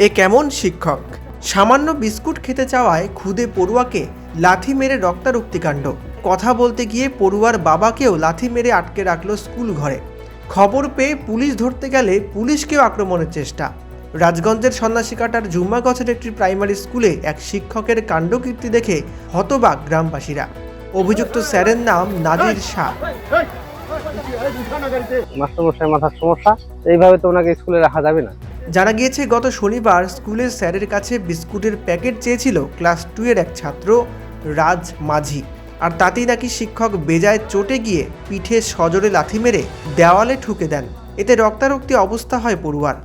এ কেমন শিক্ষক? সামান্য বিস্কুট খেতে চাওয়ায় খুদে পড়ুয়াকে লাথি মেরে রক্তারক্তি কাণ্ড। কথা বলতে গিয়ে পড়ুয়ার বাবাকেও লাথি মেরে আটকে রাখল স্কুল ঘরে। খবর পেয়ে পুলিশ ধরতে গেলে পুলিশকেও আক্রমণের চেষ্টা। রাজগঞ্জের সন্ন্যাসীকাটার জুম্মাগছের একটি প্রাইমারি স্কুলে এক শিক্ষকের কাণ্ডকীর্তি দেখে হতবাক গ্রামবাসীরা। অভিযুক্ত স্যারের নাম নাজির শাহ। মাস্টারমশাই মাথার সমস্যা, এইভাবে তো ওনাকে স্কুলে রাখা যাবে না। জানা গিয়েছে গত শনিবার স্কুলের স্যারের কাছে বিস্কুটের প্যাকেট চেয়েছিল ক্লাস 2 এর এক ছাত্র রাজ মাঝি, আর তাতেই নাকি শিক্ষক বেজায় চটে গিয়ে পিঠে সজোরে লাথি মেরে দেওয়ালে ঠুকে দেন। এতে রক্তারক্তি অবস্থা হয় পড়ুয়ার।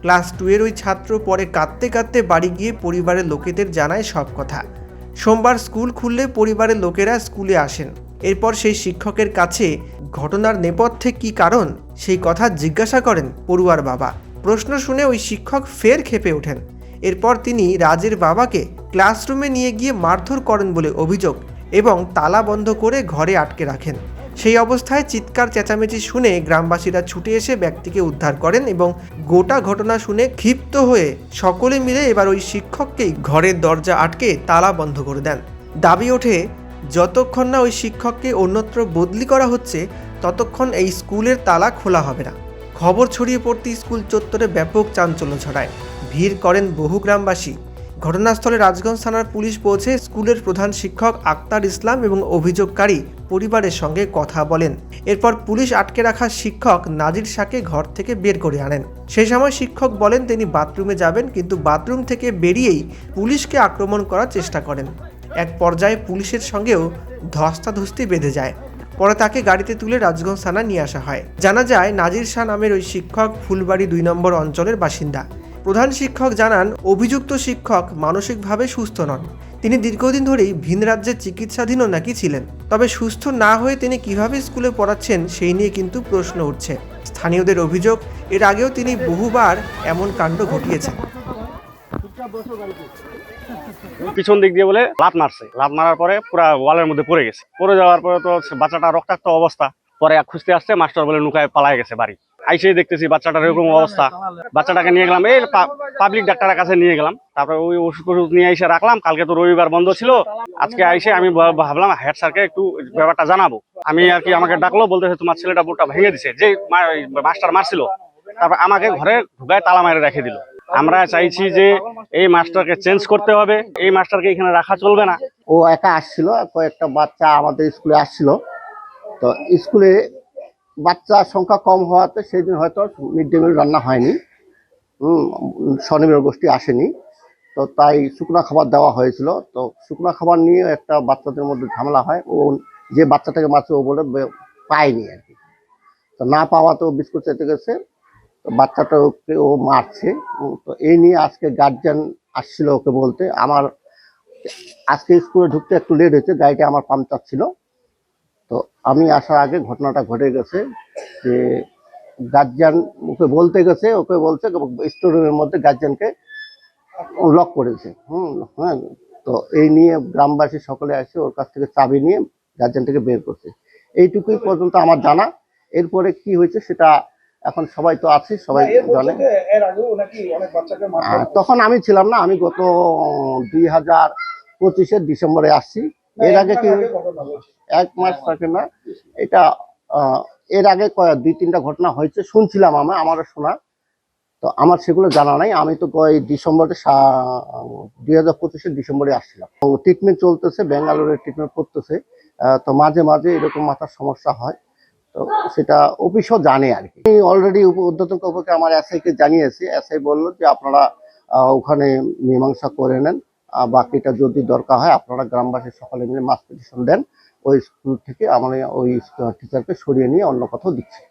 ক্লাস 2 এর ওই ছাত্র পরে কাঁদতে কাঁদতে বাড়ি গিয়ে পরিবারের লোকেদের জানায় সব কথা। সোমবার স্কুল খুললে পরিবারের লোকেরা স্কুলে আসেন। এরপর সেই শিক্ষকের কাছে ঘটনার নেপথ্যে কী কারণ সেই কথা জিজ্ঞাসা করেন পড়ুয়ার বাবা। প্রশ্ন শুনে ওই শিক্ষক ফের ক্ষেপে ওঠেন। এরপর তিনি রাজের বাবাকে ক্লাসরুমে নিয়ে গিয়ে মারধর করেন বলে অভিযোগ এবং তালা বন্ধ করে ঘরে আটকে রাখেন। সেই অবস্থায় চিৎকার চেঁচামেচি শুনে গ্রামবাসীরা ছুটে এসে ব্যক্তিকে উদ্ধার করেন এবং গোটা ঘটনা শুনে ক্ষিপ্ত হয়ে সকলে মিলে এবার ওই শিক্ষককেই ঘরের দরজা আটকে তালা বন্ধ করে দেন। দাবি ওঠে, যতক্ষণ না ওই শিক্ষককে অন্যত্র বদলি করা হচ্ছে ততক্ষণ এই স্কুলের তালা খোলা হবে না। খবর ছড়িয়ে পড়তে স্কুল চত্বরে ব্যাপক চাঞ্চল্য ছড়ায়। ভিড় করেন বহু গ্রামবাসী। ঘটনাস্থলে রাজগঞ্জ থানার পুলিশ পৌঁছে স্কুলের প্রধান শিক্ষক আক্তার ইসলাম এবং অভিযোগকারী পরিবারের সঙ্গে কথা বলেন। এরপর পুলিশ আটকে রাখা শিক্ষক নাজির শাহকে ঘর থেকে বের করে আনেন। সেই সময় শিক্ষক বলেন তিনি বাথরুমে যাবেন, কিন্তু বাথরুম থেকে বেরিয়েই পুলিশকে আক্রমণ করার চেষ্টা করেন। এক পর্যায়ে পুলিশের সঙ্গেও ধস্তাধস্তি বেঁধে যায়। পরে তাকে গাড়িতে তুলে রাজগঞ্জ থানায় নিয়ে আসা হয়। জানা যায় নাজির শাহ নামের ওই শিক্ষক ফুলবাড়ি 2 নম্বর অঞ্চলের বাসিন্দা। প্রধান শিক্ষক জানান, অভিযুক্ত শিক্ষক মানসিকভাবে সুস্থ নন। তিনি দীর্ঘদিন ধরেই ভিন রাজ্যে চিকিৎসাধীনও নাকি ছিলেন। তবে সুস্থ না হয়ে তিনি কিভাবে স্কুলে পড়াচ্ছেন সেই নিয়ে কিন্তু প্রশ্ন উঠছে। স্থানীয়দের অভিযোগ, এর আগেও তিনি বহুবার এমন কাণ্ড ঘটিয়েছেন। পিছন দিক দিয়ে বলে লাত মারছে, লাত মারার পরে পুরো ওয়ালের মধ্যে পড়ে গেছে। পড়ে যাওয়ার পরে তো বাচ্চাটা রক্তাক্ত অবস্থা। পরে খুঁজতে আসছে, মাস্টার বলে নুকায় পালায় গেছে বাড়ি। আইসেই দেখতেছি বাচ্চাটার এরকম অবস্থা। বাচ্চাটাকে নিয়ে গেলাম এই পাবলিক ডাক্তারের কাছে নিয়ে গেলাম। তারপরে ওই ওষুধ নিয়ে এসে রাখলাম। কালকে তো রবিবার বন্ধ ছিল। আজকে আইসে আমি ভাবলাম হেড স্যারকে একটু ব্যাপারটা জানাবো। আমি আর কি, আমাকে ডাকলো, বলতেছে তোমার ছেলেটা বুটটা ভেঙে দিছে, যে মাস্টার মারছিল। তারপর আমাকে ঘরে ঢুকায় তালা মেরে রেখে দিল। আমরা চাইছি যে এই মাস্টারকে চেঞ্জ করতে হবে, এই মাস্টারকে এখানে রাখা চলবে না। ও একা আসছিল, কয়েকটা বাচ্চা আমাদের স্কুলে আসছিল। তো স্কুলে বাচ্চার সংখ্যা কম হওয়াতে সেই দিন হয়তো মিড ডে মিল রান্না হয়নি, স্বনির্ভর গোষ্ঠী আসেনি। তো তাই শুকনা খাবার দেওয়া হয়েছিল। তো শুকনা খাবার নিয়ে একটা বাচ্চাদের মধ্যে ঝামেলা হয়। ও যে বাচ্চাটাকে মারছে ও বলে পায়নি আর কি। তো না পাওয়াতে ও বিস্কুট চেতে গেছে, বাচ্চাটাকে ও মারছে। তো এই নিয়ে আজকে গার্জিয়ান আসছিল ওকে বলতে। আমার আজকে স্কুলে ঢুকতে একটু লেট হয়েছে, গাড়িটা আমার পাংচার ছিল। তো আমি আসার আগে ঘটনাটা ঘটে গেছে যে গার্জিয়ান ওকে বলতে গেছে, ওকে বলছে স্টোররুমের মধ্যে গার্জিয়ানকে লক করেছে। হ্যাঁ, তো এই নিয়ে গ্রামবাসী সকলে আসে ওর কাছ থেকে চাবি নিয়ে গার্জিয়ানটাকে বের করছে। এইটুকুই পর্যন্ত আমার জানা। এরপরে কি হয়েছে সেটা এখন সবাই তো আছে, সবাই জানে। তখন আমি ছিলাম না, আমি গত 2025-এর ডিসেম্বরে আসছি। এর আগে কি 1 মাস থাকে না, এটা এর আগে 2-3টা ঘটনা হয়েছে শুনছিলাম, আমারও শোনা। তো আমার সেগুলো জানা নাই। আমি তো ডিসেম্বরে 2025-এর ডিসেম্বরে আসছিলাম। ট্রিটমেন্ট চলতেছে, ব্যাঙ্গালোরে ট্রিটমেন্ট করতেছে। তো মাঝে মাঝে এরকম মাথার সমস্যা হয়। তো সেটা অফিসও জানে আর কি। আমি অলরেডি ঊর্ধ্বতন কর্তৃপক্ষকে আমার এসআইকে জানিয়েছি। এসআই বললো যে আপনারা ওখানে মীমাংসা করে নেন, বাকিটা যদি দরকার হয় আপনারা গ্রামবাসী সকলে মিলে মাস পিটিশন দেন। ওই স্কুল থেকে আমরা ওই টিচারকে সরিয়ে নিয়ে অন্য কোথাও দিচ্ছি।